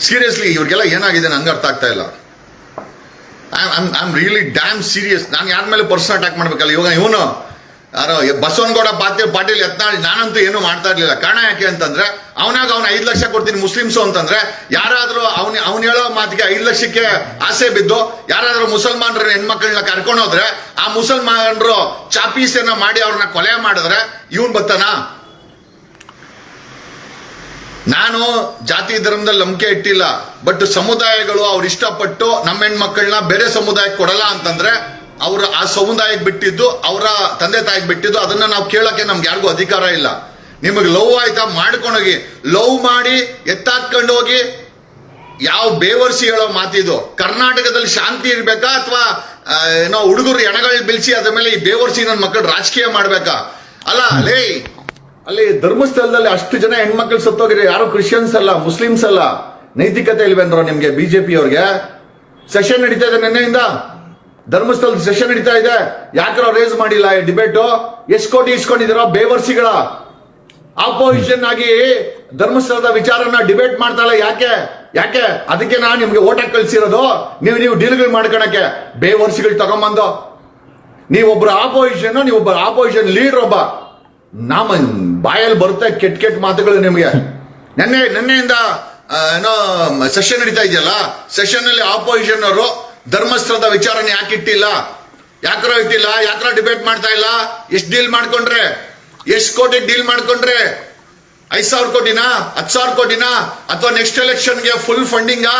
ಸೀರಿಯಸ್ಲಿ ಇವ್ರಿಗೆಲ್ಲ ಏನಾಗಿದೆ ನಂಗೆ ಅರ್ಥ ಆಗ್ತಾ ಇಲ್ಲ. I am really dam serious. ನಾನು ಯಾರ ಮೇಲೆ ಪರ್ಸನಲ್ ಅಟ್ಯಾಕ್ ಮಾಡ್ಬೇಕಲ್ಲ. ಇವಾಗ ಇವನು ಯಾರೋ ಬಸವನಗೌಡ ಪಾಟೀಲ್ ಯತ್ನಾಳ್, ನಾನಂತೂ ಏನು ಮಾಡ್ತಾ ಇರ್ಲಿಲ್ಲ. ಕಾರಣ ಯಾಕೆ ಅಂತಂದ್ರೆ, ಅವನಾಗ ಅವ್ನ 5 ಲಕ್ಷ ಕೊಡ್ತೀನಿ ಮುಸ್ಲಿಮ್ಸು ಅಂತಂದ್ರೆ, ಯಾರಾದ್ರೂ ಅವ್ನು ಹೇಳೋ ಮಾತಿಗೆ 5 ಲಕ್ಷಕ್ಕೆ ಆಸೆ ಬಿದ್ದು ಯಾರಾದ್ರೂ ಮುಸಲ್ಮಾನರ ಹೆಣ್ಮಕ್ಳನ್ನ ಕರ್ಕೊಂಡು ಹೋದ್ರೆ, ಆ ಮುಸಲ್ಮಾನರು ಚಾಪೀಸನ್ನ ಮಾಡಿ ಅವ್ರನ್ನ ಕೊಲೆ ಮಾಡಿದ್ರೆ ಇವನ್ ಬತ್ತಾನ? ನಾನು ಜಾತಿ ಧರ್ಮದಲ್ಲಿ ನಂಬಿಕೆ ಇಟ್ಟಿಲ್ಲ, ಬಟ್ ಸಮುದಾಯಗಳು ಅವ್ರು ಇಷ್ಟಪಟ್ಟು ನಮ್ಮ ಹೆಣ್ಮಕ್ಳನ್ನ ಬೇರೆ ಸಮುದಾಯಕ್ಕೆ ಕೊಡಲ್ಲ ಅಂತಂದ್ರೆ, ಅವ್ರ ಆ ಸಮುದಾಯಕ್ಕೆ ಬಿಟ್ಟಿದ್ದು, ಅವರ ತಂದೆ ತಾಯಿಗೆ ಬಿಟ್ಟಿದ್ದು, ಅದನ್ನ ನಾವು ಕೇಳಕ್ಕೆ ನಮ್ಗೆ ಯಾರಿಗೂ ಅಧಿಕಾರ ಇಲ್ಲ. ನಿಮಗೆ ಲವ್ ಆಯ್ತಾ ಮಾಡ್ಕೊಂಡೋಗಿ, ಲವ್ ಮಾಡಿ ಎತ್ತಾಕೊಂಡು ಹೋಗಿ. ಯಾವ ಬೇವರ್ಸಿ ಹೇಳೋ ಮಾತಿದು? ಕರ್ನಾಟಕದಲ್ಲಿ ಶಾಂತಿ ಇರ್ಬೇಕಾ ಅಥವಾ ಏನೋ ಹುಡುಗರು ಎಣಗಳು ಬಿಲ್ಸಿ ಅದ್ರ ಮೇಲೆ ಈ ಬೇವರ್ಸಿ ನನ್ನ ಮಕ್ಕಳು ರಾಜಕೀಯ ಮಾಡ್ಬೇಕಾ? ಅಲ್ಲ ಲೇ, ಅಲ್ಲಿ ಧರ್ಮಸ್ಥಳದಲ್ಲಿ ಅಷ್ಟು ಜನ ಹೆಣ್ಮಕ್ಳು ಸತ್ತೋಗಿರಿ. ಯಾರು ಕ್ರಿಶ್ಚಿಯನ್ಸ್ ಅಲ್ಲ, ಮುಸ್ಲಿಮ್ಸ್ ಅಲ್ಲ. ನೈತಿಕತೆ ಇಲ್ವೇನ್ರೋ ನಿಮ್ಗೆ? ಬಿಜೆಪಿ ಅವ್ರಿಗೆ ಸೆಷನ್ ನಡೀತಾ ಇದೆ ನಿನ್ನೆಯಿಂದ, ಧರ್ಮಸ್ಥಳದ ಸೆಷನ್ ನಡೀತಾ ಇದೆ. ಯಾಕ್ರೋ ರೇಸ್ ಮಾಡಿಲ್ಲ ಡಿಬೇಟು? ಎಷ್ಟು ಕೋಟಿ ಇಸ್ಕೊಂಡಿದ್ದೀರೋ ಬೇವರ್ಸಿಗಳ? ಆಪೋಸಿಷನ್ ಆಗಿ ಧರ್ಮಸ್ಥಳದ ವಿಚಾರನ ಡಿಬೇಟ್ ಮಾಡ್ತಾಳೆ. ಯಾಕೆ ಅದಕ್ಕೆ ನಾನು ನಿಮ್ಗೆ ಓಟ್ ಹಾಕಿ ಕಳ್ಸಿರೋದು, ನೀವು ಡೀಲ್ಗಳು ಮಾಡ್ಕೊಳಕ್ಕೆ. ಬೇವರ್ಸಿಗಳು ತಗೊಂಬಂದು ನೀವೊಬ್ಬರ ಆಪೋಸಿಷನ್ ಲೀಡರ್ ಒಬ್ಬ. ನಾಮ ಬಾಯಲ್ಲಿ ಬರುತ್ತೆ ಕೆಟ್ಟ ಮಾತುಗಳು ನಿಮಗೆ. ನೆನ್ನೆಯಿಂದ ಏನೋ ಸೆಷನ್ ನಡೀತಾ ಇದೆಯಲ್ಲ, ಸೆಷನ್ ಅಲ್ಲಿ ಆಪೋಸಿಷನ್ ಅವರು ಧರ್ಮಸ್ಥಳದ ವಿಚಾರನ ಯಾಕಿಟ್ಟಿಲ್ಲ? ಯಾಕ್ರೋ ಇಟ್ಟಿಲ್ಲ? ಯಾಕ್ರೋ ಡಿಬೇಟ್ ಮಾಡ್ತಾ ಇಲ್ಲ? ಎಷ್ಟು ಡೀಲ್ ಮಾಡ್ಕೊಂಡ್ರೆ? ಎಷ್ಟು ಕೋಟಿ ಡೀಲ್ ಮಾಡ್ಕೊಂಡ್ರೆ? 5,000 ಕೋಟಿನಾ, 10,000 ಕೋಟಿನಾ, ಅಥವಾ ನೆಕ್ಸ್ಟ್ ಎಲೆಕ್ಷನ್ಗೆ ಫುಲ್ ಫಂಡಿಂಗಾ,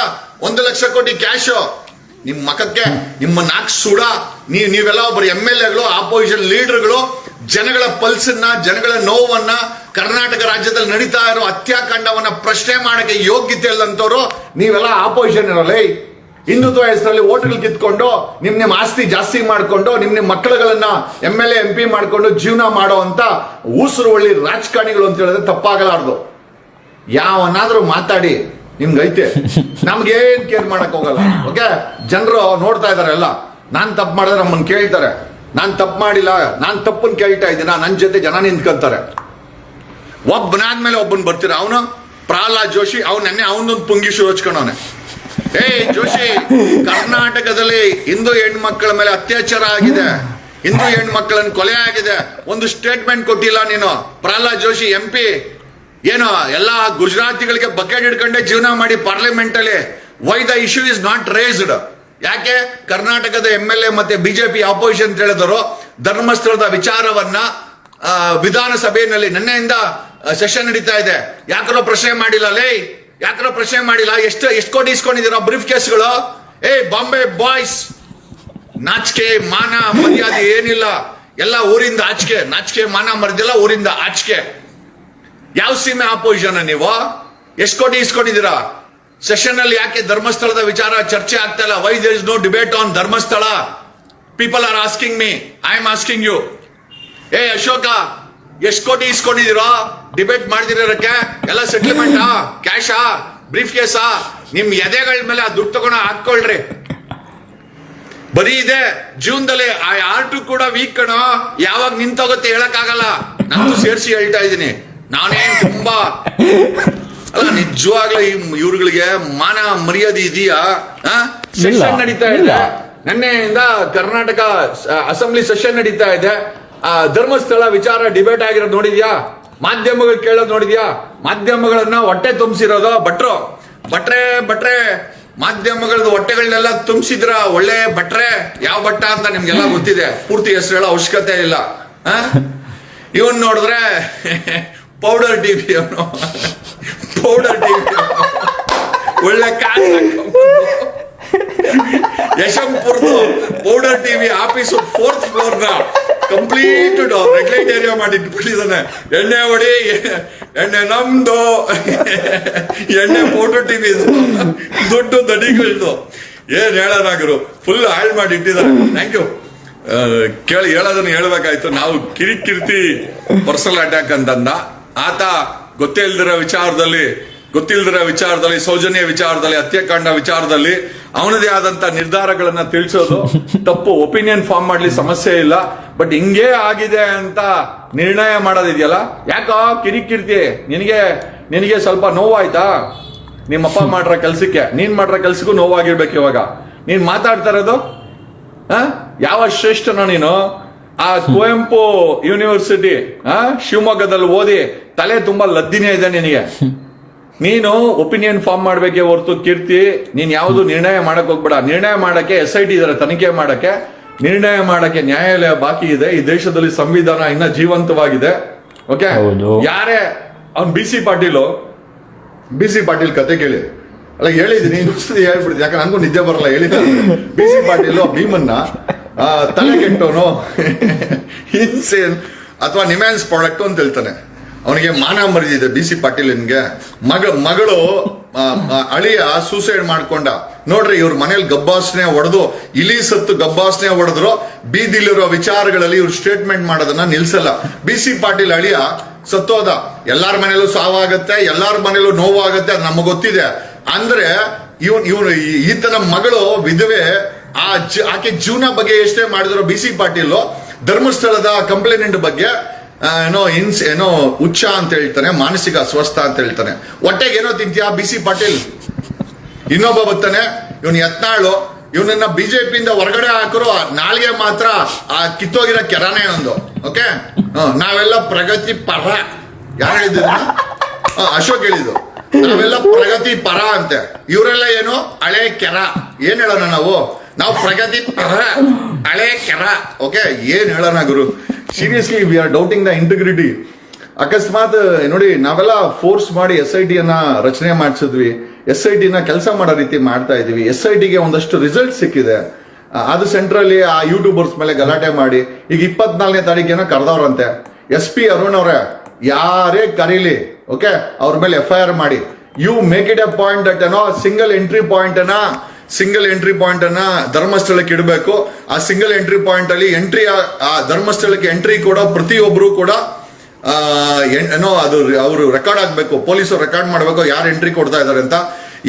1 ಲಕ್ಷ ಕೋಟಿ ಕ್ಯಾಶ್? ನಿಮ್ಮ ಮಖಕ್ಕೆ ನಿಮ್ಮ ನಾಲ್ಕು ಸುಡ. ನೀವೆಲ್ಲ ಒಬ್ಬರು MLAಗಳು, ಆಪೋಸಿಷನ್ ಲೀಡರ್ಗಳು, ಜನಗಳ ಪಲ್ಸನ್ನ, ಜನಗಳ ನೋವನ್ನ, ಕರ್ನಾಟಕ ರಾಜ್ಯದಲ್ಲಿ ನಡೀತಾ ಇರೋ ಹತ್ಯಾಕಾಂಡವನ್ನ ಪ್ರಶ್ನೆ ಮಾಡಕ್ಕೆ ಯೋಗ್ಯತೆ ಇಲ್ಲಂತವ್ರು ನೀವೆಲ್ಲ ಆಪೋಸಿಷನ್ ಇರಲ್ಲ. ಹಿಂದುತ್ವ ಹೆಸರಲ್ಲಿ ಓಟ್ಗಳು ಕಿತ್ಕೊಂಡು ನಿಮ್ಮ ಆಸ್ತಿ ಜಾಸ್ತಿ ಮಾಡ್ಕೊಂಡು ನಿಮ್ಮ ಮಕ್ಕಳುಗಳನ್ನ MLA MP ಮಾಡ್ಕೊಂಡು ಜೀವನ ಮಾಡೋ ಅಂತ ಊಸರು ಒಳ್ಳಿ ರಾಜಕಾರಣಿಗಳು ಅಂತ ಹೇಳಿದ್ರೆ ತಪ್ಪಾಗಲಾರ್ದು. ಯಾವನಾದ್ರೂ ಮಾತಾಡಿ ನಿಮ್ಗೈತೆ, ನಮ್ಗೇನ್ ಕೇರ್ ಮಾಡಕ್ ಹೋಗಲ್ಲ. ಓಕೆ, ಜನರು ನೋಡ್ತಾ ಇದಾರೆ ಎಲ್ಲ. ನಾನ್ ತಪ್ಪು ಮಾಡಿದ್ರೆ ನಮ್ಮನ್ನ ಕೇಳ್ತಾರೆ, ನಾನ್ ತಪ್ಪು ಮಾಡಿಲ್ಲ, ನಾನ್ ತಪ್ಪನ್ ಕೇಳ್ತಾ ಇದ್ದೀನ, ನನ್ನ ಜೊತೆ ಜನ ನಿಂತ್ಕೊಂತಾರೆ. ಒಬ್ಬನಾದ್ಮೇಲೆ ಒಬ್ಬನ್ ಬರ್ತೀರ. ಅವನು ಪ್ರಹ್ಲಾದ್ ಜೋಶಿ, ಅವನೊಂದು ಪುಂಗಿಶು ಹಚ್ಕೊಂಡವನೆ. ಜೋಶಿ, ಕರ್ನಾಟಕದಲ್ಲಿ ಹಿಂದೂ ಹೆಣ್ಮಕ್ಳ ಮೇಲೆ ಅತ್ಯಾಚಾರ ಆಗಿದೆ, ಹಿಂದೂ ಹೆಣ್ಮಕ್ಳನ್ನ ಕೊಲೆ ಆಗಿದೆ, ಒಂದು ಸ್ಟೇಟ್ಮೆಂಟ್ ಕೊಟ್ಟಿಲ್ಲ ನೀನು. ಪ್ರಹ್ಲಾದ್ ಜೋಶಿ MP ಏನೋ ಎಲ್ಲ ಗುಜರಾತಿಗಳಿಗೆ ಬಕೆಟ್ ಹಿಡ್ಕೊಂಡೆ ಜೀವನ ಮಾಡಿ ಪಾರ್ಲಿಮೆಂಟ್ ಅಲ್ಲಿ. Why the issue is not raised? ಯಾಕೆ ಕರ್ನಾಟಕದ MLA ಮತ್ತೆ ಬಿಜೆಪಿ ಆಪೋಸಿಷನ್ ಅಂತ ಹೇಳಿದರು ಧರ್ಮಸ್ಥಳದ ವಿಚಾರವನ್ನ ವಿಧಾನಸಭೆಯಲ್ಲಿ ನಿನ್ನೆಯಿಂದ ಸೆಷನ್ ನಡೀತಾ ಇದೆ, ಯಾಕರೋ ಪ್ರಶ್ನೆ ಮಾಡಿಲ್ಲ? ಯಾಕರೋ ಪ್ರಶ್ನೆ ಮಾಡಿಲ್ಲ? ಎಷ್ಟು ಕೋಟಿ ಇಸ್ಕೊಂಡಿದ್ದೀರಾ ಬ್ರೀಫ್ ಕೇಸ್ಗಳು? ಬಾಂಬೆ ಬಾಯ್ಸ್, ನಾಚಿಕೆ ಮಾನ ಮರ್ಯಾದೆ ಏನಿಲ್ಲ, ಎಲ್ಲ ಊರಿಂದ ಆಚಿಕೆ. ನಾಚಿಕೆ ಮಾನ ಮರ್ಯಾದಿಲ್ಲ, ಊರಿಂದ ಆಚಿಕೆ. ಯಾವ ಸೀಮೆ ಆಪೋಸಿಷನ್ ನೀವು? ಎಷ್ಟು ಕೋಟಿ ಇಸ್ಕೊಂಡಿದ್ದೀರಾ? ಸೆಷನ್ ಅಲ್ಲಿ ಯಾಕೆ ಧರ್ಮಸ್ಥಳದ ವಿಚಾರ ಚರ್ಚೆ ಆಗ್ತಾ ಇಲ್ಲ? Why there is no debate on Dharmasthala? People are asking me, I am asking you. Ashoka, ಎಷ್ಟು ಕೋಟಿ ಇಸ್ಕೊಂಡಿದ್ದೀರಾ? ಡಿಬೇಟ್ ಮಾಡ್ದಿರೋಕ್ಕೆ ಎಲ್ಲ ಸೆಟ್ಲ್ಮೆಂಟಾ, ಕ್ಯಾಶಾ, ಬ್ರೀಫ್ ಕೇಸಾ, ನಿಮ್ ಎದೆಗಳ ಮೇಲೆ ಆ ದುಡ್ಡು ತಗೊಂಡು ಹಾಕೊಳ್ರಿ. ಬರೀ ಇದೆ ಜೀವನದಲ್ಲಿ ಆ ಆರ್ಟು ಕೂಡ ವೀಕ್ ಕಣೋ, ಯಾವಾಗ ನಿಂತೋಗುತ್ತೆ ಹೇಳಕ್ ಆಗಲ್ಲ. ನಾನು ಸೇರಿಸಿ ಹೇಳ್ತಾ ಇದ್ದೀನಿ, ನಾನೇನ್ ತುಂಬಾ ಅಲ್ಲ ನಿಜವಾಗ್ಲೂ ಇವ್ರುಗಳಿಗೆ ಮಾನ ಮರ್ಯಾದೆ ಇದೆಯಾ? ಸೆಷನ್ ನಡೀತಾ ಇದೆ, ನಿನ್ನೆಯಿಂದ ಕರ್ನಾಟಕ ಅಸೆಂಬ್ಲಿ ಸೆಷನ್ ನಡೀತಾ ಇದೆ. ಧರ್ಮಸ್ಥಳ ವಿಚಾರ ಡಿಬೇಟ್ ಆಗಿರೋದು ನೋಡಿದ್ಯಾ? ಮಾಧ್ಯಮಗಳು ಕೇಳೋದು ನೋಡಿದ್ಯಾ? ಮಾಧ್ಯಮಗಳನ್ನ ಹೊಟ್ಟೆ ತುಂಬಿಸಿರೋದು ಭಟ್ರೆ ಮಾಧ್ಯಮಗಳದ್ದು ಹೊಟ್ಟೆಗಳನ್ನೆಲ್ಲ ತುಂಬಿಸಿದ್ರ ಒಳ್ಳೆ ಭಟ್ರೆ. ಯಾವ ಭಟ್ಟ ಅಂತ ನಿಮ್ಗೆಲ್ಲ ಗೊತ್ತಿದೆ, ಪೂರ್ತಿ ಹೆಸರು ಹೇಳೋ ಅವಶ್ಯಕತೆ ಇಲ್ಲ. ಇವನ್ ನೋಡಿದ್ರೆ ಪೌಡರ್ ಟಿವಿ ಅವನು, ಪೌಡರ್ ಟಿವಿ ಒಳ್ಳೆ ಕಾಸು ಯಶವಂತಪುರದ್ದು powder TV office 4th floor ನ ಕಂಪ್ಲೀಟ್ ರೆಡ್ ಲೈಟ್ ಏರಿಯಾ ಮಾಡಿ ಇಟ್ಬಿಟ್ಟಿದ್ದಾನೆ. ಎಣ್ಣೆ ಹೊಡಿ, ಎಣ್ಣೆ ನಮ್ದು, ಎಣ್ಣೆ ಪೌಡರ್ ಟಿವಿ ದೊಡ್ಡ ದಡಿಗಳದು. ಏನ್ ಹೇಳೋನಾಗರು ಫುಲ್ ಹಾಳ್ ಮಾಡಿ ಇಟ್ಟಿದ್ದಾರೆ. Thank you. ಕೇಳಿ ಹೇಳೋದನ್ನ ಹೇಳ್ಬೇಕಾಯ್ತು. ನಾವು ಕಿರಿಕೀರ್ತಿ ಪರ್ಸನಲ್ ಅಟ್ಯಾಕ್ ಅಂತಂದ ಆತ ಗೊತ್ತಿಲ್ದಿರೋ ವಿಚಾರದಲ್ಲಿ ಸೌಜನ್ಯ ವಿಚಾರದಲ್ಲಿ, ಹತ್ಯಾಕಾಂಡ ವಿಚಾರದಲ್ಲಿ ಅವನದೇ ಆದಂತ ನಿರ್ಧಾರಗಳನ್ನ ತಿಳಿಸೋದು ತಪ್ಪು. ಒಪಿನಿಯನ್ ಫಾರ್ಮ್ ಮಾಡ್ಲಿ ಸಮಸ್ಯೆ ಇಲ್ಲ, ಬಟ್ ಹಿಂಗೇ ಆಗಿದೆ ಅಂತ ನಿರ್ಣಯ ಮಾಡೋದಿದೆಯಲ್ಲ, ಯಾಕೋ ಕಿರಿಕೀರ್ತಿ ನಿನಗೆ ಸ್ವಲ್ಪ ನೋವಾಯ್ತಾ? ನಿಮ್ಮಪ್ಪ ಮಾಡ್ರ ಕೆಲ್ಸಕ್ಕೆ, ನೀನ್ ಮಾಡ್ರ ಕೆಲ್ಸಕ್ಕೂ ನೋವಾಗಿರ್ಬೇಕು. ಇವಾಗ ನೀನ್ ಮಾತಾಡ್ತಾ ಇರೋದು ಯಾವ ಶ್ರೇಷ್ಠನೋ ನೀನು? ಆ ಕುವೆಂಪು ಯೂನಿವರ್ಸಿಟಿ ಶಿವಮೊಗ್ಗದಲ್ಲಿ ಓದಿ ತಲೆ ತುಂಬಾ ಲದ್ದಿನೇ ಇದೆ ನಿನಗೆ. ನೀನು ಒಪಿನಿಯನ್ ಫಾರ್ಮ್ ಮಾಡ್ಬೇಕೆ ಹೊರತು ಕೀರ್ತಿ ನೀನ್ ಯಾವ್ದು ನಿರ್ಣಯ ಮಾಡಕ್ ಹೋಗ್ಬೇಡ. ನಿರ್ಣಯ ಮಾಡಕ್ಕೆ SIT ಇದಾರೆ, ತನಿಖೆ ಮಾಡಕ್ಕೆ. ನಿರ್ಣಯ ಮಾಡಕ್ಕೆ ನ್ಯಾಯಾಲಯ ಬಾಕಿ ಇದೆ. ಈ ದೇಶದಲ್ಲಿ ಸಂವಿಧಾನ ಇನ್ನ ಜೀವಂತವಾಗಿದೆ. ಓಕೆ, ಯಾರೇ ಅವ್ನ್ ಬಿ ಸಿ ಪಾಟೀಲ್ ಕತೆ ಕೇಳಿ ಅಲ್ಲ, ಹೇಳಿದೀನಿ ಹೇಳ್ಬಿಡ್ತೀನಿ, ಯಾಕಂದ್ರೆ ನನಗೂ ನಿದ್ದೆ ಬರಲ್ಲ. ಹೇಳಿದ ಬಿ ಸಿ ಪಾಟೀಲ್ ಭೀಮನ್ನ ತಲೆ ಕೆಟ್ಟವನು, ಇನ್ಸೇನ್ ಅಥವಾ ನಿಮ್ಯಾನ್ಸ್ ಪ್ರಾಡಕ್ಟ್ ಅಂತ ಹೇಳ್ತಾನೆ. ಅವನಿಗೆ ಮಾನ ಮರ್ಯಾದೆ ಬಿ ಸಿ ಪಾಟೀಲ್ಗೆ. ಮಗಳು ಅಳಿಯ ಸೂಸೈಡ್ ಮಾಡ್ಕೊಂಡ. ನೋಡ್ರಿ, ಇವ್ರ ಮನೇಲಿ ಗಬ್ಬಾಸ್ನೆ ಹೊಡೆದು, ಇಲಿ ಸತ್ತು ಗಬ್ಬಾಸ್ನೆ ಹೊಡೆದ್ರು. ಬೀದಿಲಿರೋ ವಿಚಾರಗಳಲ್ಲಿ ಇವ್ರು ಸ್ಟೇಟ್ಮೆಂಟ್ ಮಾಡೋದನ್ನ ನಿಲ್ಸಲ್ಲ. ಬಿ ಸಿ ಪಾಟೀಲ್ ಅಳಿಯ ಸತ್ತೋದ. ಎಲ್ಲಾರ ಮನೇಲೂ ಸಾವಾಗತ್ತೆ, ಎಲ್ಲಾರ ಮನೇಲೂ ನೋವಾಗತ್ತೆ, ಅದು ನಮಗೆ ಗೊತ್ತಿದೆ. ಅಂದ್ರೆ ಇವನು ಈತನ ಮಗಳು ವಿಧವೆ, ಆಕೆ ಜೀವನ ಬಗ್ಗೆ ಎಷ್ಟೇ ಮಾಡಿದ್ರು ಬಿ ಸಿ ಪಾಟೀಲ್ ಧರ್ಮಸ್ಥಳದ ಕಂಪ್ಲೇಂಟ್ ಬಗ್ಗೆ ಏನೋ ಹುಚ್ಚ ಅಂತ ಹೇಳ್ತಾನೆ, ಮಾನಸಿಕ ಅಸ್ವಸ್ಥ ಅಂತ ಹೇಳ್ತಾನೆ. ಹೊಟ್ಟೆಗೆ ಏನೋ ತಿಂತೀಯ ಬಿ ಸಿ ಪಾಟೀಲ್? ಇನ್ನೊಬ್ಬ ಬರ್ತಾನೆ, ಇವನ್ ಯತ್ನಾಳು, ಇವನನ್ನ ಬಿಜೆಪಿಯಿಂದ ಹೊರಗಡೆ ಹಾಕರು, ನಾಲ್ಗೆ ಮಾತ್ರ ಆ ಕಿತ್ತೋಗಿರೋ ಕೆರಾನೇ ಒಂದು. ಓಕೆ, ನಾವೆಲ್ಲ ಪ್ರಗತಿ ಪರ. ಯಾರು ಹೇಳಿದ್ರು? ಅಶೋಕ್ ಹೇಳಿದ್ದು. ನಾವೆಲ್ಲ ಪ್ರಗತಿ ಪರ ಅಂತೆ. ಇವರೆಲ್ಲ ಏನು ಹಳೆ ಕೆರ. ಏನ್ ಹೇಳೋಣ ನಾವು ಪ್ರಗತಿ ಪರ, ಹಳೆ ಕೆರ. ಓಕೆ, ಏನ್ ಹೇಳೋಣ ಗುರು? Seriously we are doubting the integrity. ಅಕಸ್ಮಾತ್ ನೋಡಿ, ನಾವೆಲ್ಲ ಫೋರ್ಸ್ ಮಾಡಿ SIT ಅನ್ನ ರಚನೆ ಮಾಡಿಸಿದ್ವಿ. SIT ನ ಕೆಲಸ ಮಾಡೋ ರೀತಿ ಮಾಡ್ತಾ ಇದೀವಿ. SIT ಗೆ ಒಂದಷ್ಟು ರಿಸಲ್ಟ್ ಸಿಕ್ಕಿದೆ. ಅದು ಸೆಂಟ್ರಲ್ಲಿ ಆ ಯೂಟ್ಯೂಬರ್ಸ್ ಮೇಲೆ ಗಲಾಟೆ ಮಾಡಿ ಈಗ 24ನೇ ತಾರೀಕೇನೋ ಕರೆದವ್ರಂತೆ. SP ಅರುಣ್ ಅವರೇ, ಯಾರೇ ಕರೀಲಿ, ಓಕೆ, ಅವ್ರ ಮೇಲೆ FIR ಮಾಡಿ. You make it a point that single entry point ಅನ್ನ ಧರ್ಮಸ್ಥಳಕ್ಕೆ ಇಡಬೇಕು. ಆ ಸಿಂಗಲ್ ಎಂಟ್ರಿ ಪಾಯಿಂಟ್ ಅಲ್ಲಿ ಧರ್ಮಸ್ಥಳಕ್ಕೆ ಎಂಟ್ರಿ ಕೊಡೋ ಪ್ರತಿಯೊಬ್ರು ಕೂಡ ಅದು ಅವರು ರೆಕಾರ್ಡ್ ಆಗ್ಬೇಕು. ಪೊಲೀಸರು ರೆಕಾರ್ಡ್ ಮಾಡ್ಬೇಕು ಯಾರು ಎಂಟ್ರಿ ಕೊಡ್ತಾ ಇದಾರೆ ಅಂತ.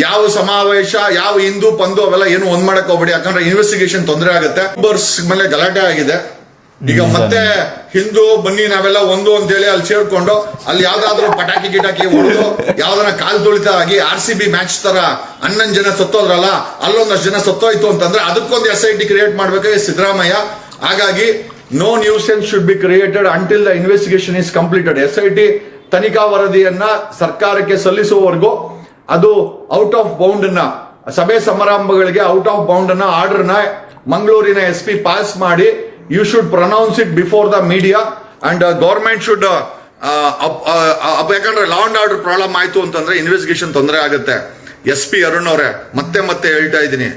ಯಾವ ಸಮಾವೇಶ, ಯಾವ ಹಿಂದೂ ಪಂದು ಅವೆಲ್ಲ ಏನು ಒಂದ್ ಮಾಡಕ್ ಹೋಗ್ಬೇಡಿ, ಯಾಕಂದ್ರೆ ಇನ್ವೆಸ್ಟಿಗೇಷನ್ ತೊಂದರೆ ಆಗುತ್ತೆ. ಬರ್ಸ್ ಮೇಲೆ ಗಲಾಟೆ ಆಗಿದೆ. ಈಗ ಮತ್ತೆ ಹಿಂದೂ ಬನ್ನಿ ನಾವೆಲ್ಲ ಒಂದು ಅಂತ ಹೇಳಿ ಅಲ್ಲಿ ಸೇರ್ಕೊಂಡು ಅಲ್ಲಿ ಯಾವ್ದಾದ್ರು ಪಟಾಕಿ ಗಿಟಾಕಿ ಹೊಡೆದು ಯಾವ್ದಾರ ಕಾಲ್ ತುಳಿತ ಆಗಿ RCB ಮ್ಯಾಚ್ ತರ 11 ಜನ ಸತ್ತೋದ್ರಲ್ಲ, ಅಲ್ಲೊಂದಷ್ಟು ಜನ ಸತ್ತೋಯ್ತು ಅಂತಂದ್ರೆ ಅದಕ್ಕೊಂದು SIT ಕ್ರಿಯೇಟ್ ಮಾಡ್ಬೇಕು ಸಿದ್ದರಾಮಯ್ಯ. ಹಾಗಾಗಿ no nuisance should be created until the investigation is completed. SIT ತನಿಖಾ ವರದಿಯನ್ನ ಸರ್ಕಾರಕ್ಕೆ ಸಲ್ಲಿಸುವವರೆಗೂ ಅದು ಔಟ್ ಆಫ್ ಬೌಂಡ್ ನ ಸಭೆ ಸಮಾರಂಭಗಳಿಗೆ ಔಟ್ ಆಫ್ ಬೌಂಡ್ ನ ಆರ್ಡರ್ ನ ಮಂಗಳೂರಿನ SP ಪಾಸ್ ಮಾಡಿ you should pronounce it before the media and government should ಯಾಕಂದ್ರೆ ಲಾ ಅಂಡ್ ಆರ್ಡರ್ ಪ್ರಾಬ್ಲಮ್ ಆಯ್ತು ಅಂತಂದ್ರೆ ಇನ್ವೆಸ್ಟಿಗೇಷನ್ ತೊಂದರೆ ಆಗುತ್ತೆ. SP ಅರುಣ್ ಅವರೇ, ಮತ್ತೆ ಹೇಳ್ತಾ ಇದ್ದೀನಿ,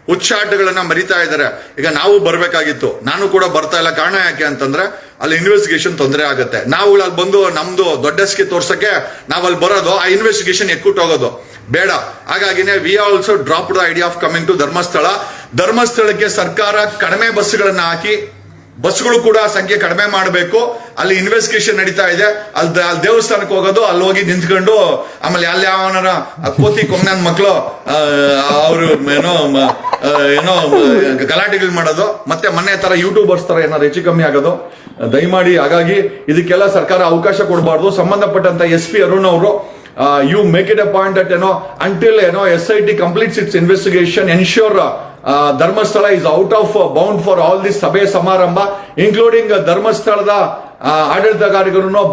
ಹುಚ್ಚಾಟಗಳನ್ನ ಮರಿತಾ ಇದ್ದಾರೆ. ಈಗ ನಾವು ಬರ್ಬೇಕಾಗಿತ್ತು, ನಾನು ಕೂಡ ಬರ್ತಾ ಇಲ್ಲ. ಕಾರಣ ಯಾಕೆ ಅಂತಂದ್ರೆ ಅಲ್ಲಿ ಇನ್ವೆಸ್ಟಿಗೇಷನ್ ತೊಂದರೆ ಆಗುತ್ತೆ. ನಾವು ಅಲ್ಲಿ ಬಂದು ನಮ್ದು ದೊಡ್ಡಸ್ಗೆ ತೋರ್ಸಕ್ಕೆ ನಾವಲ್ಲಿ ಬರೋದು, ಆ ಇನ್ವೆಸ್ಟಿಗೇಷನ್ ಎಕ್ಕುಟ್ಟು ಹೋಗೋದು ಬೇಡ. ಹಾಗಾಗಿನೇ we also drop the idea of coming to ಧರ್ಮಸ್ಥಳಕ್ಕೆ ಸರ್ಕಾರ ಕಡಿಮೆ ಬಸ್ಗಳನ್ನ ಹಾಕಿ ಬಸ್ಗಳು ಕೂಡ ಸಂಖ್ಯೆ ಕಡಿಮೆ ಮಾಡಬೇಕು. ಅಲ್ಲಿ ಇನ್ವೆಸ್ಟಿಗೇಷನ್ ನಡೀತಾ ಇದೆ. ಅಲ್ಲಿ ದೇವಸ್ಥಾನಕ್ಕೆ ಹೋಗೋದು, ಅಲ್ಲಿ ಹೋಗಿ ನಿಂತ್ಕೊಂಡು ಆಮೇಲೆ ಅಲ್ಲಿ ಯಾವನಾರ ಕೋತಿ ಕೊಂಗನ ಮಕ್ಕಳು ಅವರು ಏನೋ ಗಲಾಟೆಗಳು ಮಾಡೋದು, ಮತ್ತೆ ಮೊನ್ನೆ ತರ ಯೂಟ್ಯೂಬರ್ಸ್ ತರ ಏನಾದ್ರು ಹೆಚ್ಚು ಕಮ್ಮಿ ಆಗೋದು ದಯಮಾಡಿ. ಹಾಗಾಗಿ ಇದಕ್ಕೆಲ್ಲ ಸರ್ಕಾರ ಅವಕಾಶ ಕೊಡಬಾರ್ದು. ಸಂಬಂಧಪಟ್ಟಂತ SP ಅರುಣ್ ಅವರು you make it a point that until SIT completes its investigation, ensure Dharmasthala is out of bound for all this ಸಭೆ ಸಮಾರಂಭ, ಇನ್ಕ್ಲೂಡಿಂಗ್ ಧರ್ಮಸ್ಥಳದ ಆಡಳಿತಗಾರರು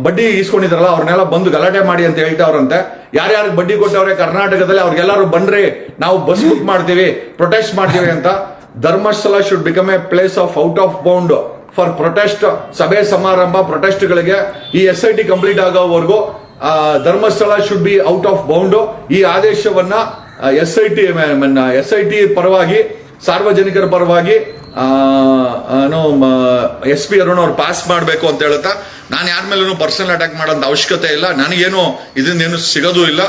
ಬಡ್ಡಿ ಇಸ್ಕೊಂಡಿದ್ರಲ್ಲ ಅವ್ರನ್ನೆಲ್ಲ ಬಂದು ಗಲಾಟೆ ಮಾಡಿ ಅಂತ ಹೇಳ್ತಾವ್ರಂತೆ. ಯಾರ್ಯಾರಿಗೆ ಬಡ್ಡಿ ಕೊಟ್ಟವ್ರೆ ಕರ್ನಾಟಕದಲ್ಲಿ ಅವ್ರಿಗೆಲ್ಲರೂ ಬಂದ್ರಿ, ನಾವು ಬಸ್ ಬುಕ್ ಮಾಡ್ತೀವಿ, ಪ್ರೊಟೆಸ್ಟ್ ಮಾಡ್ತೀವಿ ಅಂತ. Dharmasthala should become A place of out of bound for protest, ಸಭೆ ಸಮಾರಂಭ ಪ್ರೊಟೆಸ್ಟ್ಗಳಿಗೆ. ಈ SIT ಕಂಪ್ಲೀಟ್ ಆಗೋವರೆಗೂ Dharmasthala should be out of bound. ಈ ಆದೇಶವನ್ನ SIT ಪರವಾಗಿ, ಸಾರ್ವಜನಿಕರ ಪರವಾಗಿ SP ಅರುಣ್ ಅವ್ರು ಪಾಸ್ ಮಾಡಬೇಕು ಅಂತ ಹೇಳುತ್ತಾ, ನಾನು ಯಾರ ಮೇಲೂ ಪರ್ಸನಲ್ ಅಟ್ಯಾಕ್ ಮಾಡೋಂಥ ಅವಶ್ಯಕತೆ ಇಲ್ಲ. ನನಗೇನು ಇದರಿಂದ ಏನು ಸಿಗೋದು ಇಲ್ಲ,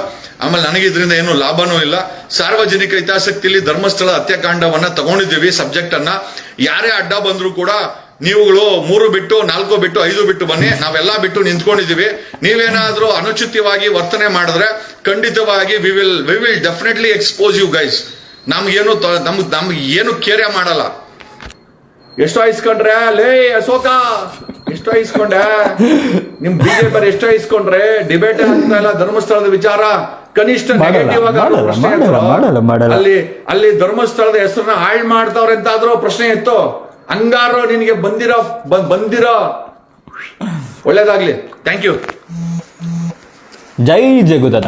ಆಮೇಲೆ ನನಗೆ ಇದರಿಂದ ಏನು ಲಾಭನೂ ಇಲ್ಲ. ಸಾರ್ವಜನಿಕ ಹಿತಾಸಕ್ತಿಯಲ್ಲಿ ಧರ್ಮಸ್ಥಳ ಹತ್ಯಾಕಾಂಡವನ್ನ ತಗೊಂಡಿದ್ದೀವಿ ಸಬ್ಜೆಕ್ಟ್ ಅನ್ನ. ಯಾರೇ ಅಡ್ಡ ಬಂದ್ರು ಕೂಡ ನೀವುಗಳು 3 ಬಿಟ್ಟು 4 ಬಿಟ್ಟು 5 ಬಿಟ್ಟು ಬನ್ನಿ, ನಾವೆಲ್ಲ ಬಿಟ್ಟು ನಿಂತ್ಕೊಂಡಿದ್ದೀವಿ. ನೀವೇನಾದ್ರೂ ಅನುಚಿತವಾಗಿ ವರ್ತನೆ ಮಾಡಿದ್ರೆ ಖಂಡಿತವಾಗಿ we will definitely expose you guys. ನಮ್ಗೆ ಏನು ಕೇರೆ ಮಾಡಲ್ಲ. ಎಷ್ಟೋ ಇಸ್ಕೊಂಡ್ರೆ ಲೇ ಅಶೋಕ, ಎಷ್ಟೋ ಇಸ್ಕೊಂಡೆ, ನಿಮ್ BJP ಎಷ್ಟೋ ಇಸ್ಕೊಂಡ್ರೆ, ಡಿಬೇಟ್ ಆಗ್ತಾ ಇಲ್ಲ ಧರ್ಮಸ್ಥಳದ ವಿಚಾರ. ಕನಿಷ್ಠ ನೆಗೆಟಿವ್ ಆಗಿ ಅಲ್ಲಿ ಧರ್ಮಸ್ಥಳದ ಹೆಸರನ್ನ ಹಾಳು ಮಾಡ್ತಾವ್ರೆ ಅಂತಾದ್ರೂ ಪ್ರಶ್ನೆ ಇತ್ತು. ಹಂಗಾರು ನಿನಗೆ ಬಂದಿರೋ ಒಳ್ಳೇದಾಗ್ಲಿ. Thank you. ಜೈ ಜಗುದಾದ.